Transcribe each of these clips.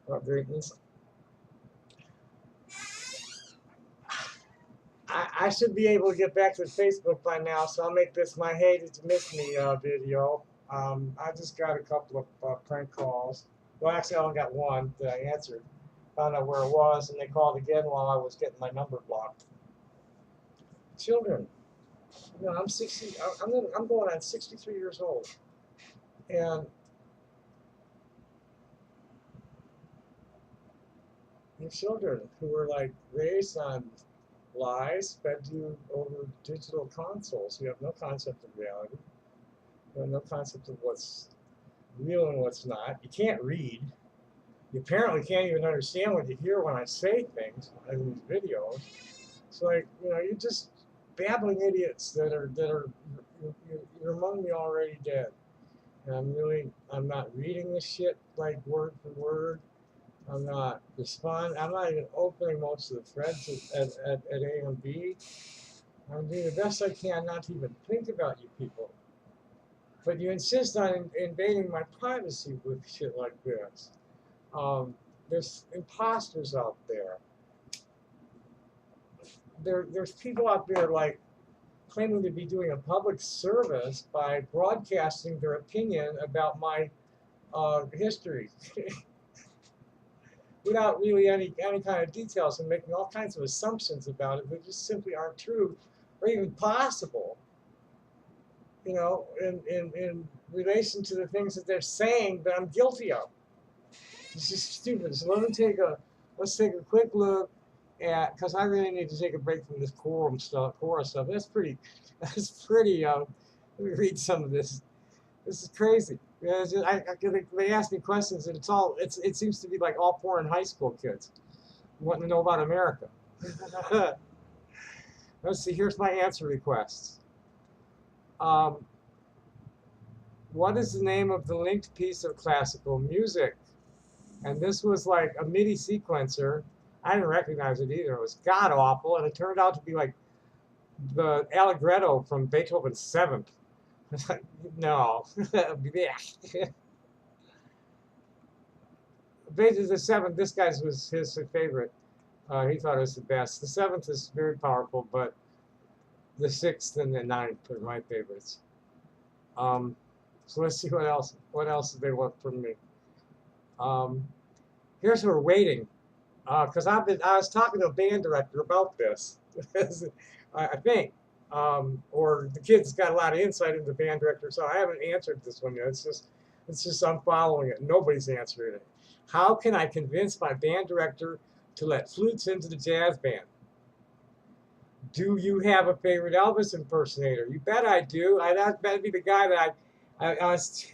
Very I should be able to get back to Facebook by now, so I'll make this my "Hey, did you miss me" video. I just got a couple of prank calls. Well, actually, I only got one that I answered. Found out where it was, and they called again while I was getting my number blocked. Children. You know, I'm 60. I'm going on 63 years old, and your children who were like raised on lies fed you over digital consoles. You have no concept of reality. You have no concept of what's real and what's not. You can't read. You apparently can't even understand what you hear when I say things in these videos. It's like, you know, you're just babbling idiots you're among the already dead. And I'm not reading this shit like word for word. I'm not responding. I'm not even opening most of the threads at A and B. I'm doing the best I can not to even think about you people. But you insist on invading my privacy with shit like this. There's imposters out there. There's people out there like claiming to be doing a public service by broadcasting their opinion about my history without really any kind of details and making all kinds of assumptions about it that just simply aren't true or even possible. You know, in relation to the things that they're saying that I'm guilty of. It's just stupid. So let's take a quick look at, because I really need to take a break from this Quora stuff. That's pretty. Let me read some of this. This is crazy. Yeah, they ask me questions, and it seems to be like all foreign high school kids wanting to know about America. Let's see. Here's my answer requests. Um, what is the name of the linked piece of classical music? And this was like a MIDI sequencer. I didn't recognize it either. It was god awful, and it turned out to be like the Allegretto from Beethoven's Seventh. It's like, no, Beethoven's Seventh. This guy's was his favorite. He thought it was the best. The Seventh is very powerful, but the Sixth and the Ninth are my favorites. Um, so let's see what else. What else do they want from me? Um, Here's who are waiting. Because I was talking to a band director about this. I think, or the kid's got a lot of insight into the band director, so I haven't answered this one yet. It's just I'm following it. Nobody's answering it. How can I convince my band director to let flutes into the jazz band? Do you have a favorite Elvis impersonator? You bet I do. That better be the guy that I was.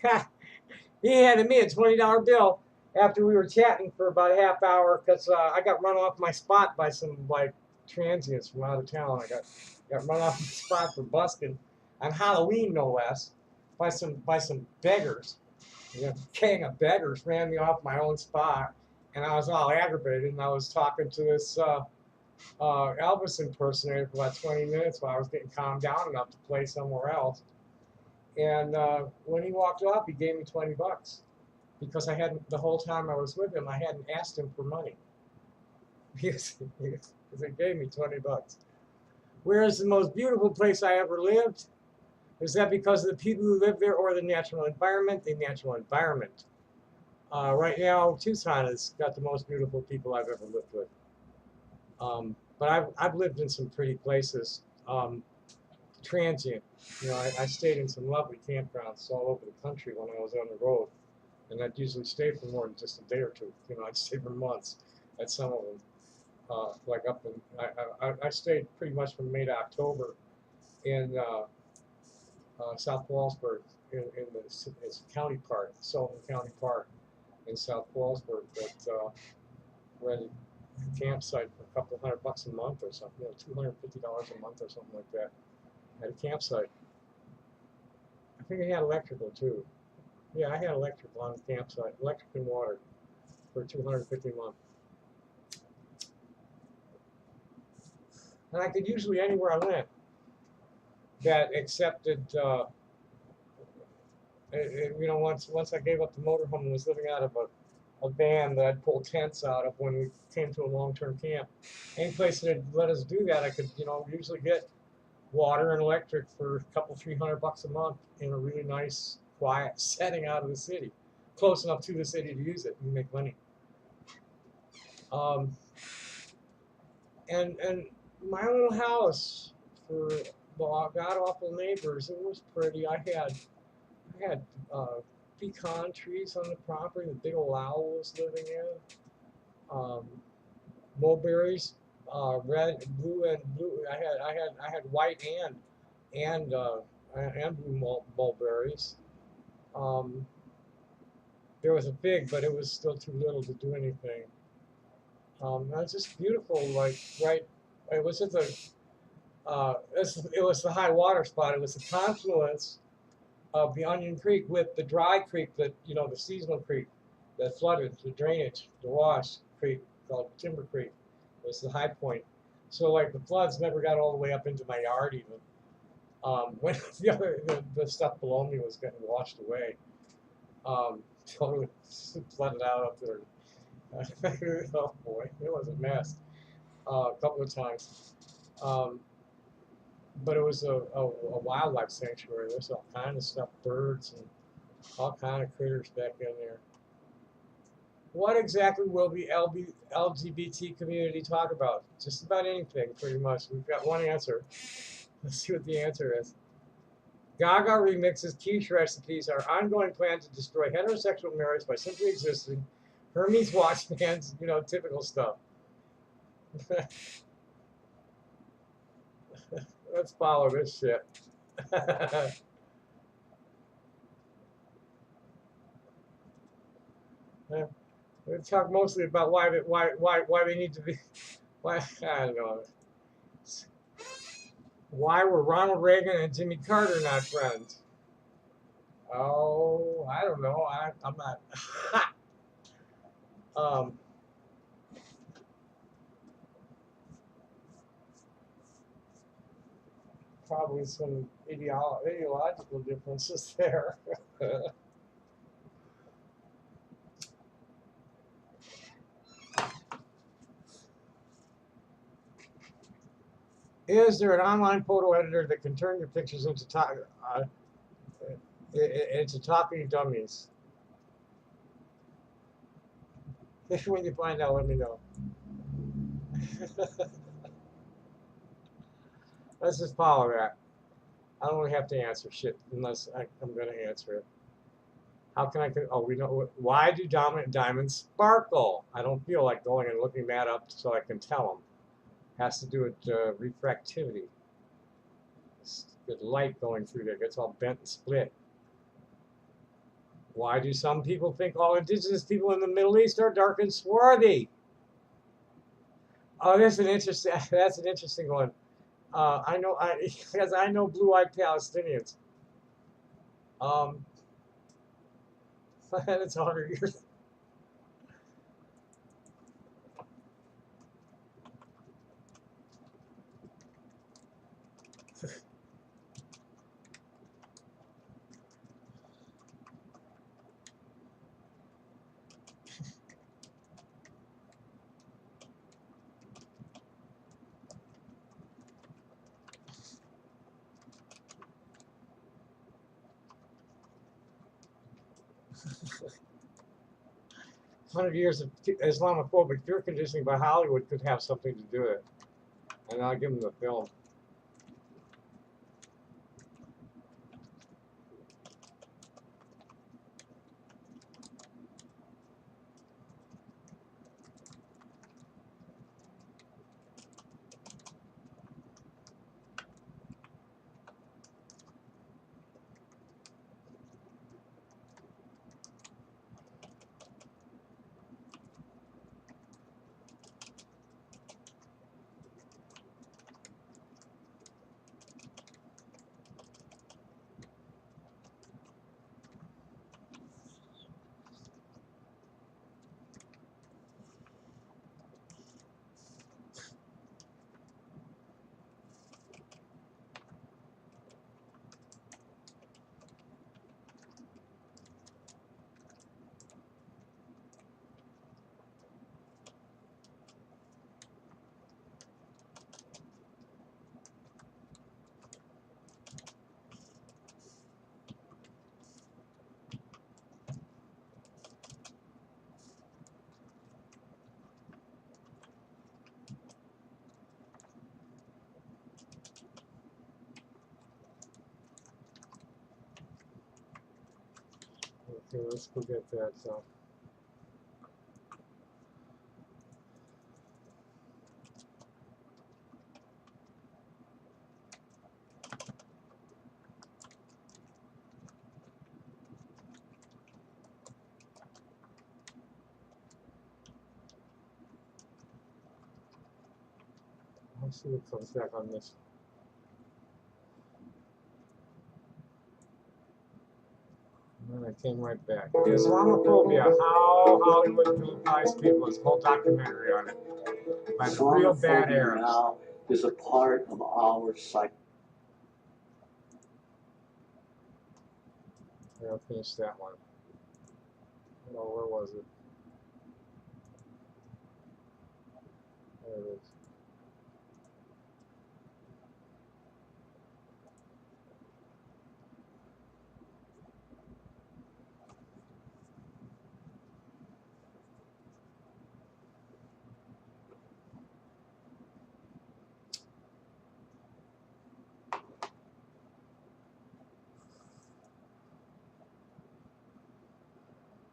He handed me a $20 bill after we were chatting for about a half hour because I got run off my spot by some like transients from out of town. I got run off my spot for busking on Halloween, no less, by some beggars. You know, gang of beggars ran me off my own spot, and I was all aggravated. And I was talking to this Elvis impersonator for about 20 minutes while I was getting calmed down enough to play somewhere else. And when he walked off, he gave me $20 because I hadn't the whole time I was with him. I hadn't asked him for money because he gave me $20. Where is the most beautiful place I ever lived? Is that because of the people who live there or the natural environment? The natural environment. Right now, Tucson has got the most beautiful people I've ever lived with. But I've lived in some pretty places. Transient. You know, I stayed in some lovely campgrounds all over the country when I was on the road, and I'd usually stay for more than just a day or two. You know, I'd stay for months at some of them. Like up in, I stayed pretty much from May to October in South Wallsburg in the it's county park, Sullivan County Park in South Wallsburg. That rented a campsite for a couple $100 a month or something, you know, $250 a month or something like that. At a campsite. I think I had electrical too. Yeah, I had electrical on the campsite, electric and water for $250 a month. And I could usually anywhere I went that accepted. You know, once I gave up the motorhome and was living out of a van that I'd pull tents out of when we came to a long-term camp. Any place that would let us do that, I could, usually get water and electric for a couple, $300 a month in a really nice, quiet setting out of the city, close enough to the city to use it and make money. Um, and my little house for the god awful neighbors, it was pretty. I had pecan trees on the property. The big old owl was living in. Um, mulberries, red, blue, and blue. I had white and blue mulberries. Um, there was a fig, but it was still too little to do anything. It was just beautiful. Like right, it was at the it was the high water spot. It was the confluence of the Onion Creek with the dry creek that the seasonal creek that flooded, the drainage, the wash creek called Timber Creek was the high point. So like the floods never got all the way up into my yard even. When the stuff below me was getting washed away, totally flooded out up there. Oh boy, it was a mess a couple of times. Um, but it was a wildlife sanctuary. There's all kind of stuff, birds and all kind of critters back in there. What exactly will the LGBT community talk about? Just about anything, pretty much. We've got one answer. Let's see what the answer is. Gaga remixes quiche recipes, our ongoing plan to destroy heterosexual marriage by simply existing. Hermes watch fans, typical stuff. Let's follow this shit. We talk mostly about why they need to be. Why I don't know. Why were Ronald Reagan and Jimmy Carter not friends? Oh, I don't know. I'm not. um, Probably some ideological differences there. Is there an online photo editor that can turn your pictures into talking dummies? When you find out, let me know. Let's just follow that. I don't really have to answer shit unless I'm going to answer it. How can I? Oh, we know. Why do diamonds sparkle? I don't feel like going and looking that up so I can tell them. Has to do with refractivity. It's good light going through there. It gets all bent and split. Why do some people think all indigenous people in the Middle East are dark and swarthy? Oh, that's an interesting. That's an interesting one. Because I know blue-eyed Palestinians. It's 100 years. 100 years of Islamophobic fear conditioning by Hollywood could have something to do with it. And I'll give them the film. Okay, let's go get that. So. Let's see what comes back on this. And then I came right back. Islamophobia, how Hollywood vilifies people. There's a whole documentary on it by the real bad Arabs. Now is a part of our psyche. Yeah, I'll finish that one. Oh, where was it? There it is.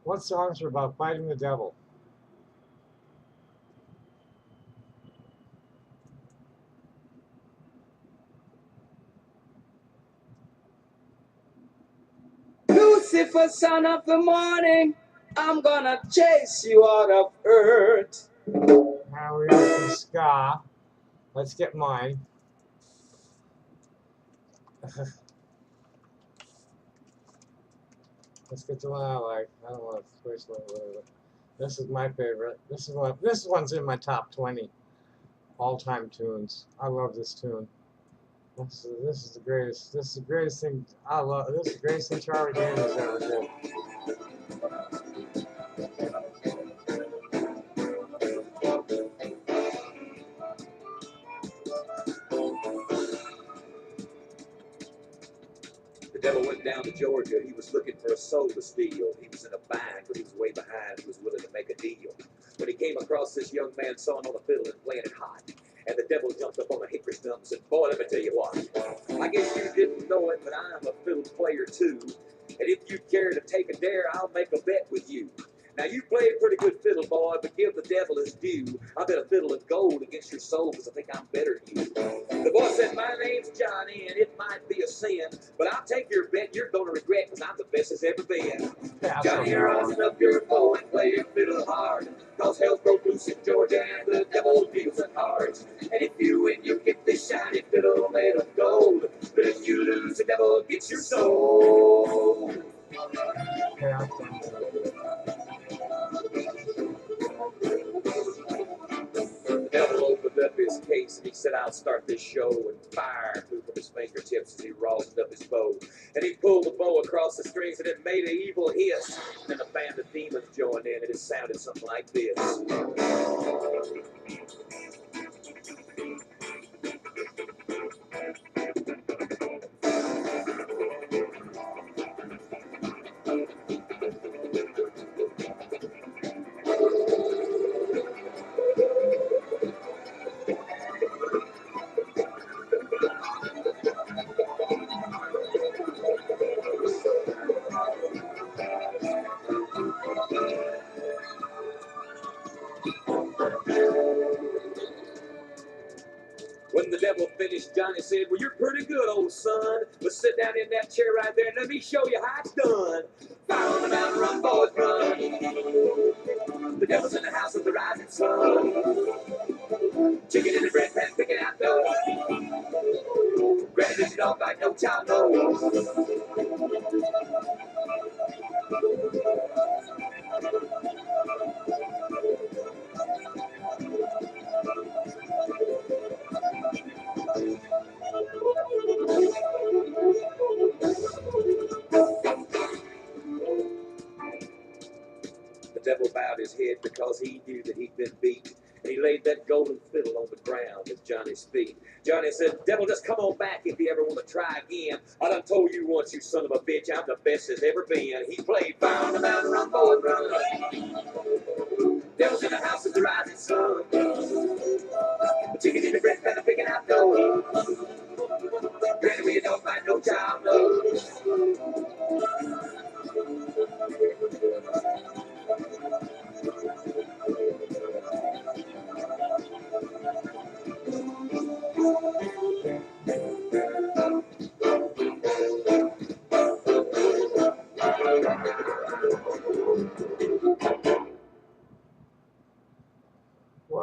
What songs are about fighting the devil? Lucifer, son of the morning, I'm gonna chase you out of earth. Now we have some ska. Let's get mine. Let's get the one I like. I don't want to switch one. Whatever. This is my favorite. This one's in my top 20 all-time tunes. I love this tune. This is the greatest. This is the greatest thing. I love. This is the greatest thing Charlie Daniels ever did. The devil went down to Georgia. He was looking for a soul to steal. He was in a bind, but he was way behind. He was willing to make a deal. When he came across this young man sawing on a fiddle and playing it hot, and the devil jumped up on a hickory stump and said, "Boy, let me tell you what. I guess you didn't know it, but I'm a fiddle player too. And if you care to take a dare, I'll make a bet with you. Now, you play a pretty good fiddle, boy, but give the devil his due. I bet a fiddle of gold against your soul because I think I'm better than you." The boy said, "My name's Johnny, and it might be a sin, but I'll take your bet you're going to regret because I'm the best as ever been." "Johnny, rosin up your bow and play your fiddle hard, cause hell broke loose in Georgia and the devil deals the cards. And if you win, you get this shiny fiddle made of gold, but if you lose, the devil gets your soul." Okay, I'm done. The devil opened up his case and he said, "I'll start this show," and fire flew from his fingertips as he rosined up his bow. And he pulled the bow across the strings and it made an evil hiss. And then a band of demons joined in and it sounded something like this. When the devil finished, Johnny said, "Well, you're pretty good, old son, but sit down in that chair right there and let me show you how it's done. Fire on the mountain, run, boys, run. The devil's in the house of the rising sun. Chicken in the bread pan, picking out dough. Granny, you don't bite, no child knows." The devil bowed his head because he knew that he'd been beat. And he laid that golden fiddle on the ground at Johnny's feet. Johnny said, "Devil, just come on back if you ever want to try again. I done told you once, you son of a bitch, I'm the best there's ever been." He played "Fire on the Mountain, Run, Boy, Run." Devil's in the house of the rising sun. The chicken in the bread pan, picking out dough. Granny, we don't find no child, no.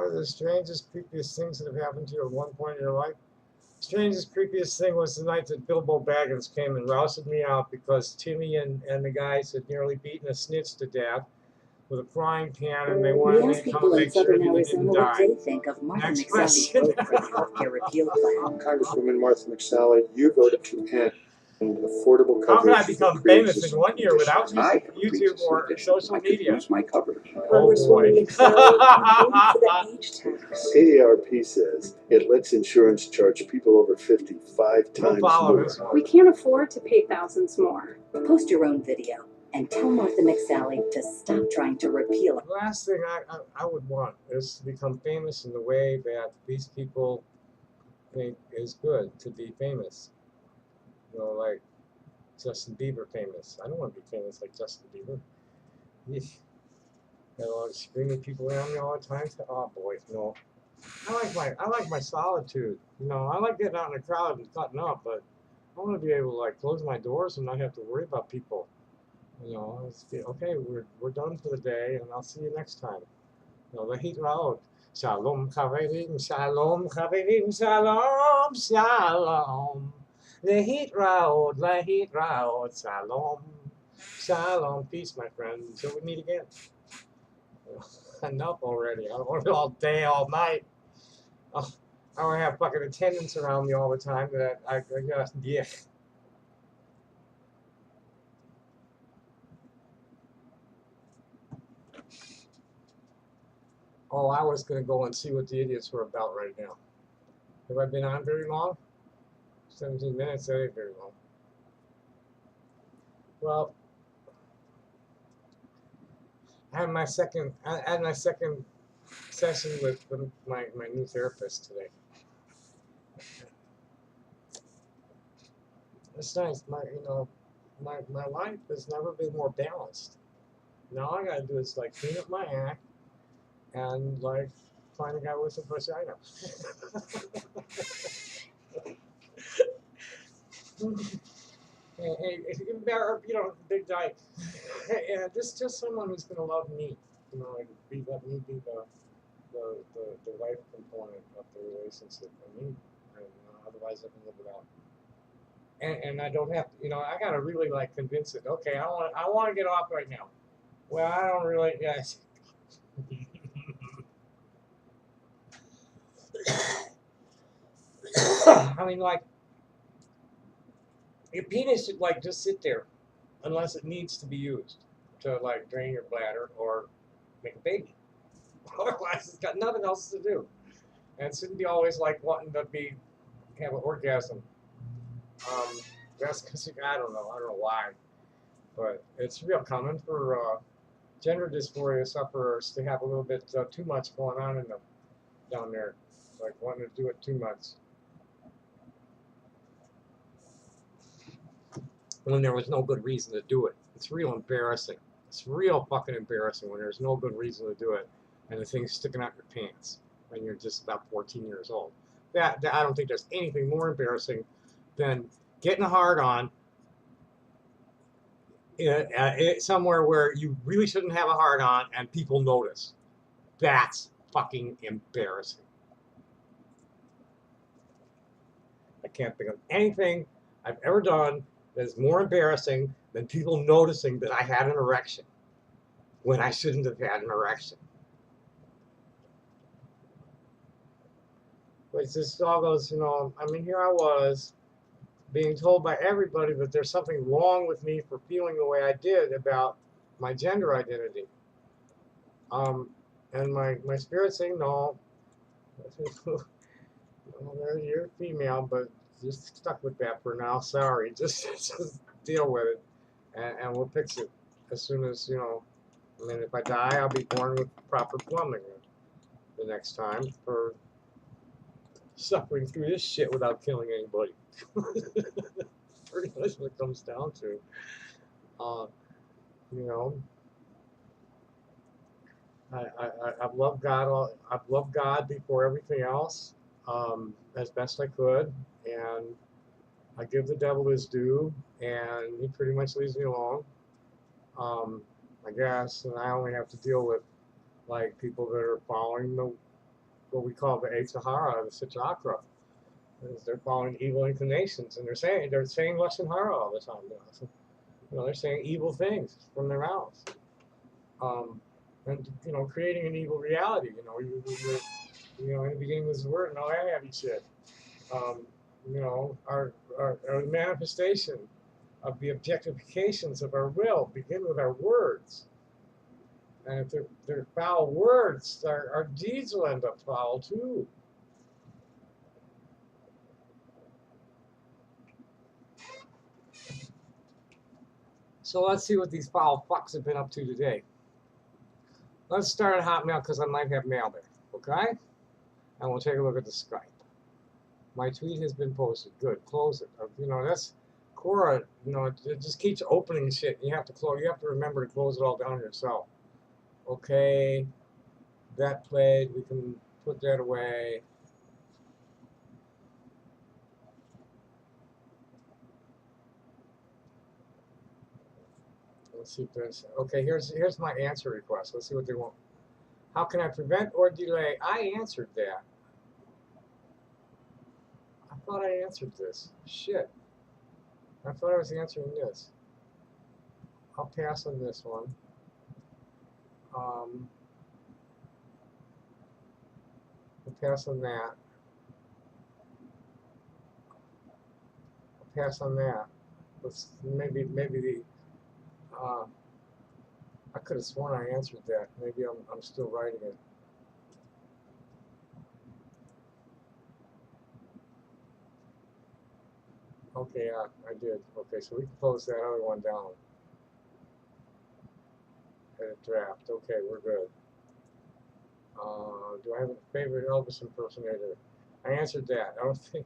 What are the strangest, creepiest things that have happened to you at one point in your life? Strangest, creepiest thing was the night that Bilbo Baggins came and rousted me out because Timmy and the guys had nearly beaten a snitch to death with a frying pan, and they wanted We me asked to come people and in make sure southern that he Arizona didn't what die. they think of Martha Next McSally's question. vote for the healthcare repeal plan. Congresswoman Martha McSally, you voted to end affordable How can I coverage for become famous in pre-existing 1 year without conditions. I using have a YouTube pre-existing or condition. social I could media? use my coverage. Oh Congresswoman boy. McSally, you voted for the age tax. AARP says it lets insurance charge people over 50 5 We'll times follow more. this one. We can't afford to pay thousands more. Post your own video and tell Martha McSally to stop trying to repeal it. The last thing I would want is to become famous in the way that these people think is good to be famous. You know, like Justin Bieber famous. I don't want to be famous like Justin Bieber. Yeesh. Got a lot of screaming people around me all the time. Oh boy, no. I like my solitude. You know, I like getting out in the crowd and cutting up, but I want to be able to like close my doors and not have to worry about people. You know, it's okay, we're done for the day, and I'll see you next time. You know, the heat road. Shalom chaverim, shalom chaverim, shalom, shalom. The heat road, shalom, shalom. Peace, my friend. Until we meet again. Enough already. I don't want it all day, all night. Oh, I don't have fucking attendants around me all the time that I just, yeah. Oh, I was going to go and see what the idiots were about right now. Have I been on very long? 17 minutes, that ain't very long. Well, I had my second session with my new therapist today. It's nice. My life has never been more balanced. Now all I gotta do is like clean up my act and like find a guy with a vagina. Hey, big dyke. And just someone who's gonna love me. You know, like let me be the wife component of the relationship for me. And otherwise I can live without. And I don't have to, you know, I gotta really like convince it. Okay, I want to get off right now. Well, I don't really. Yes. I mean, like, your penis should like just sit there, unless it needs to be used to like drain your bladder or make a baby. Otherwise, it's got nothing else to do, and it shouldn't be always like wanting to have an orgasm. That's because I don't know why, but it's real common for gender dysphoria sufferers to have a little bit too much going on in them down there, like wanting to do it too much. When there was no good reason to do it. It's real embarrassing. It's real fucking embarrassing when there's no good reason to do it and the thing's sticking out your pants when you're just about 14 years old. That I don't think there's anything more embarrassing than getting a hard on somewhere where you really shouldn't have a hard on and people notice. That's fucking embarrassing. I can't think of anything I've ever done that is more embarrassing than people noticing that I had an erection when I shouldn't have had an erection. But it's just all those, you know, I mean, here I was being told by everybody that there's something wrong with me for feeling the way I did about my gender identity. And my spirit saying, no, you're female, but just stuck with that for now. Sorry, just deal with it, and we'll fix it as soon as, you know. I mean, if I die, I'll be born with proper plumbing the next time for suffering through this shit without killing anybody. Pretty much what it comes down to. You know, I've loved God. I've loved God before everything else, as best I could, and I give the devil his due, and he pretty much leaves me alone. I guess, and I only have to deal with like people that are following what we call the Eitzahara, the Sitchakra. They're following evil inclinations, and they're saying lashon hara all the time. So, they're saying evil things from their mouths, and creating an evil reality. In the beginning was the word, and all that heavy shit. Our manifestation of the objectifications of our will begin with our words. And if they're foul words, our deeds will end up foul too. So let's see what these foul fucks have been up to today. Let's start at Hotmail because I might have mail there, okay? And we'll take a look at the Skype. My tweet has been posted. Good, close it. That's Quora. It just keeps opening shit. You have to close. You have to remember to close it all down yourself. Okay, that played. We can put that away. Let's see if there's. Okay, here's my answer request. Let's see what they want. How can I prevent or delay? I answered that. I thought I answered this. Shit. I thought I was answering this. I'll pass on this one. I'll pass on that. I'll pass on that. Let's maybe the. I could have sworn I answered that. Maybe I'm still writing it. Okay, yeah, I did. Okay, so we can close that other one down. Edit draft. Okay, we're good. Do I have a favorite Elvis impersonator? I answered that. I don't think.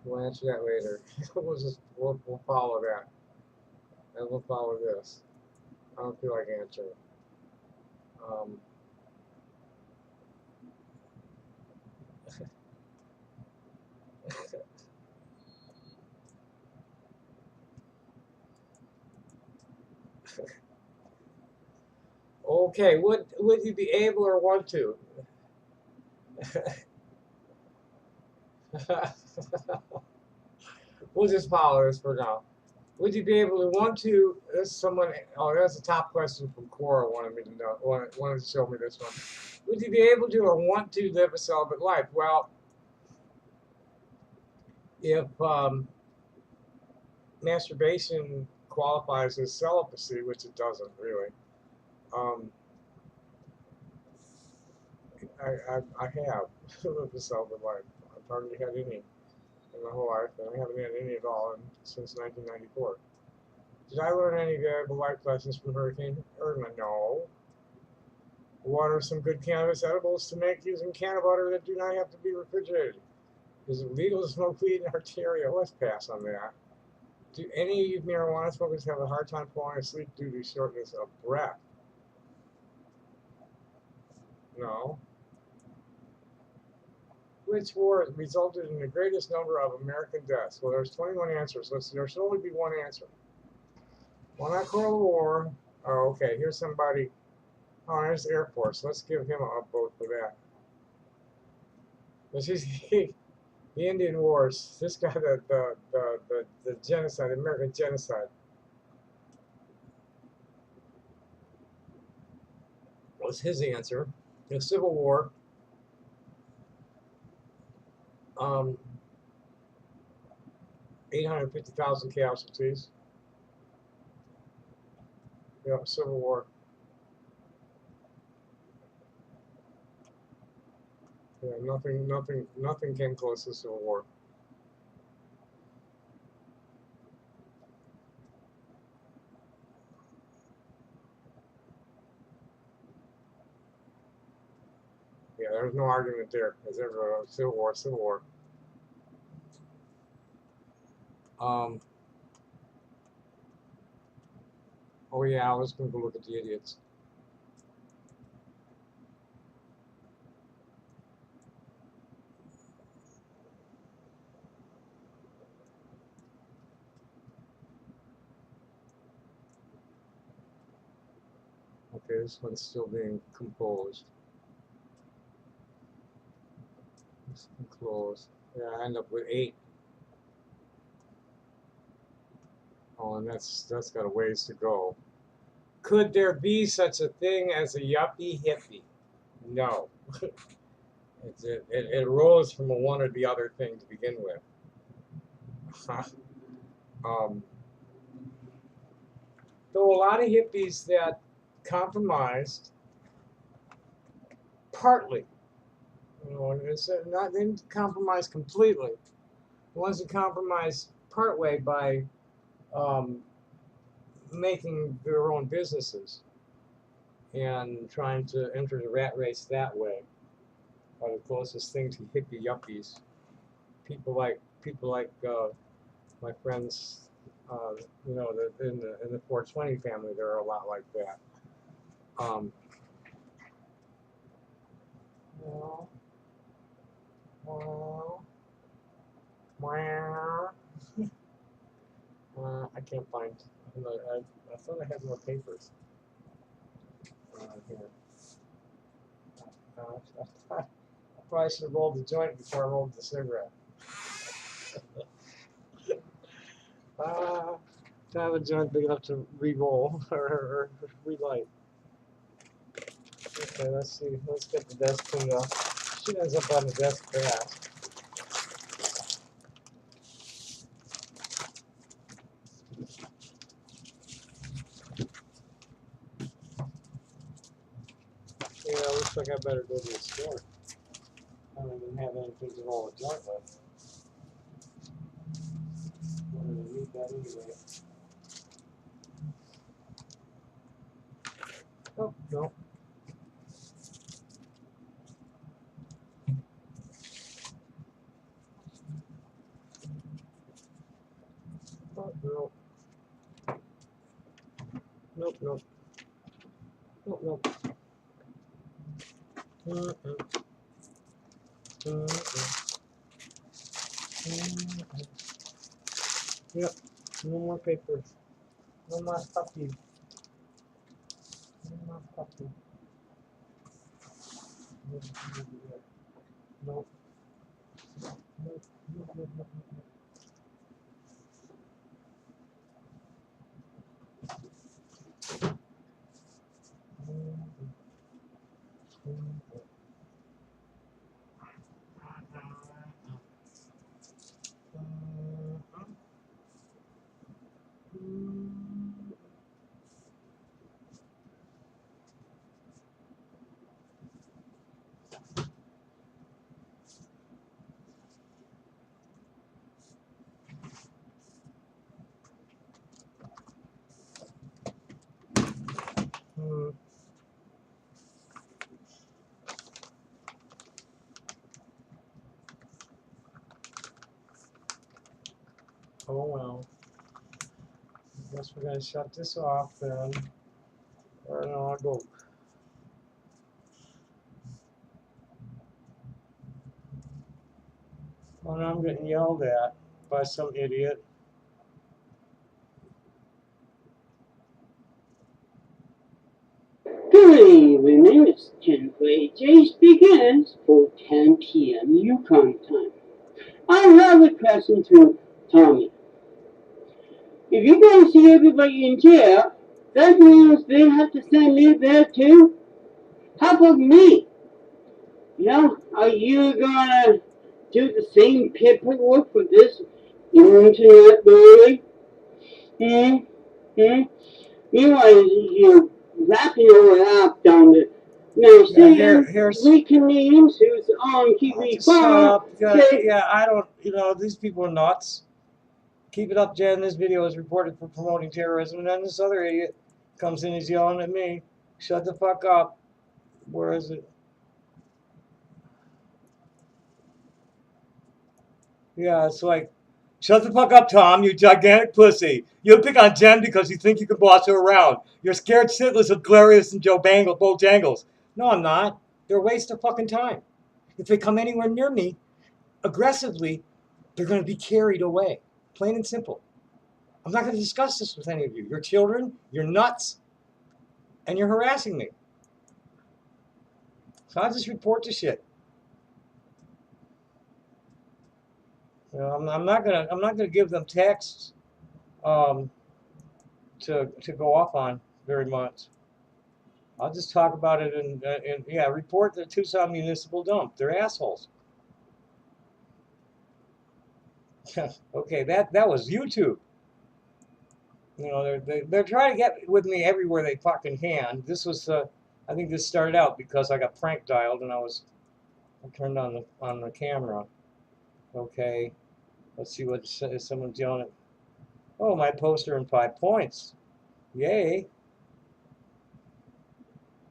We'll answer that later. we'll follow that, and we'll follow this. I don't feel like answering. Okay, would you be able or want to? We'll just follow this for now. Would you be able to want to? There's someone. Oh, that's a top question from Cora. Wanted me to know. Wanted to show me this one. Would you be able to or want to live a celibate life? Well, if masturbation qualifies as celibacy, which it doesn't really, I have lived a celibate life. I've hardly had any in my whole life, and I haven't had any at all since 1994. Did I learn any valuable life lessons from Hurricane Irma? No. What are some good cannabis edibles to make using canna butter that do not have to be refrigerated? Is it legal to smoke weed in Ontario? Let's pass on that. Do any of you marijuana smokers have a hard time falling asleep due to shortness of breath? No. Which war resulted in the greatest number of American deaths? Well, there's 21 answers. There should only be one answer. Well, not Cold War. Oh, okay. Here's somebody. Oh, there's the Air Force. Let's give him a vote for that. This is the Indian Wars. This guy, the genocide, the American genocide. Was his answer. The Civil War. 850,000 casualties. Yeah, Civil War. Yeah, nothing came close to the Civil War. Yeah, there's no argument there. There's ever a Civil War, Civil War. Oh yeah, I was going to go look at the idiots. Okay, this one's still being composed. This one closed. Yeah, I end up with 8. Oh, and that's got a ways to go. Could there be such a thing as a yuppie hippie? No. It arose from a one or the other thing to begin with. There were a lot of hippies that compromised partly. You know, it's not, they didn't compromise completely. The ones that compromised partway by making their own businesses and trying to enter the rat race that way are the closest thing to hippie yuppies. People like my friends, you know, in the 420 family, there are a lot like that. Well, I can't find. I thought I had more papers here. I probably should have rolled the joint before I rolled the cigarette. To have a joint big enough to re-roll or relight. Okay, let's see. Let's get the desk cleaned up. She ends up on the desk fast. Yeah, looks like I better go to the store. I don't even have anything to roll a joint with. I'm gonna need that anyway. Oh, no. Oh, no. Nope, nope. Nope, nope. Yep, no more papers. No more puppy. No more puppy. Nope. Nope. Nope. Nope. Nope. Oh well. I guess we're gonna shut this off then. Or no, I'll go. Oh, now I'm getting yelled at by some idiot. Good evening, it's 10:48 begins for 10 p.m. Yukon time. I have a question to Tommy. If you're going to see everybody in jail, that means they have to send me there too? How about me? You know, are you gonna do the same paperwork for this internet bully? Hmm? Hmm? Meanwhile, you're wrapping it up down there. Now, Here's. we Canadians who's on TV Just shut up. say, Yeah, I don't. You know, these people are nuts. Keep it up, Jen. This video is reported for promoting terrorism, and then this other idiot comes in. He's yelling at me. Shut the fuck up. Where is it? Yeah, it's like, shut the fuck up, Tom, you gigantic pussy. You pick on Jen because you think you can boss her around. You're scared shitless of Glorious and Bojangles. No, I'm not. They're a waste of fucking time. If they come anywhere near me, aggressively, they're going to be carried away. Plain and simple. I'm not going to discuss this with any of you. You're children. You're nuts. and you're harassing me. So I'll just report the shit. You know, I'm not gonna give them texts to go off on very much. I'll just talk about it and yeah, report the Tucson Municipal Dump. They're assholes. Okay, that was YouTube. You know, they're trying to get with me everywhere they fucking can. This was I think this started out because I got prank dialed and I turned on the camera. Okay, let's see what someone's yelling at. Oh, my poster in 5 points. Yay!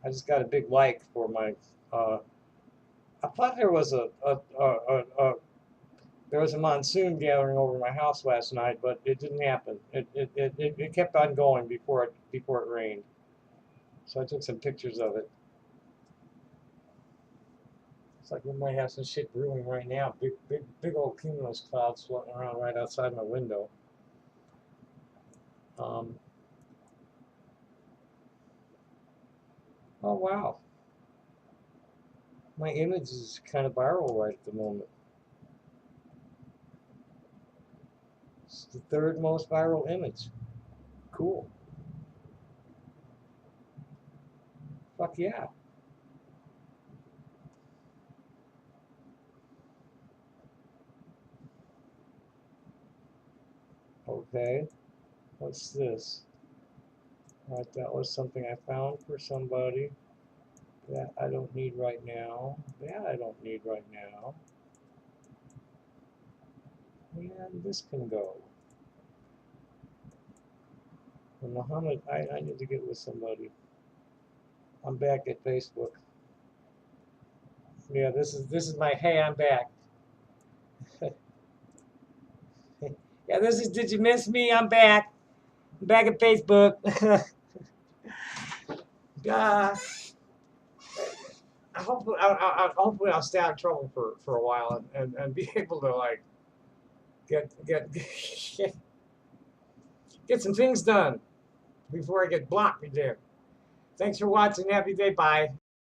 I just got a big like for my. I thought there was there was a monsoon gathering over my house last night, but it didn't happen. It kept on going before it rained. So I took some pictures of it. It's like we might have some shit brewing right now. Big old cumulus clouds floating around right outside my window. Oh wow. My image is kind of viral right at the moment. It's the 3rd most viral image. Cool. Fuck yeah. Okay. What's this? Alright, that was something I found for somebody. That I don't need right now. That I don't need right now. And this can go. And Muhammad, I need to get with somebody. I'm back at Facebook. Yeah, this is my hey, I'm back. Yeah, this is did you miss me? I'm back. I'm back at Facebook. Hopefully I'll stay out of trouble for a while and be able to like get get some things done before I get blocked again. Thanks for watching. Happy day. Bye.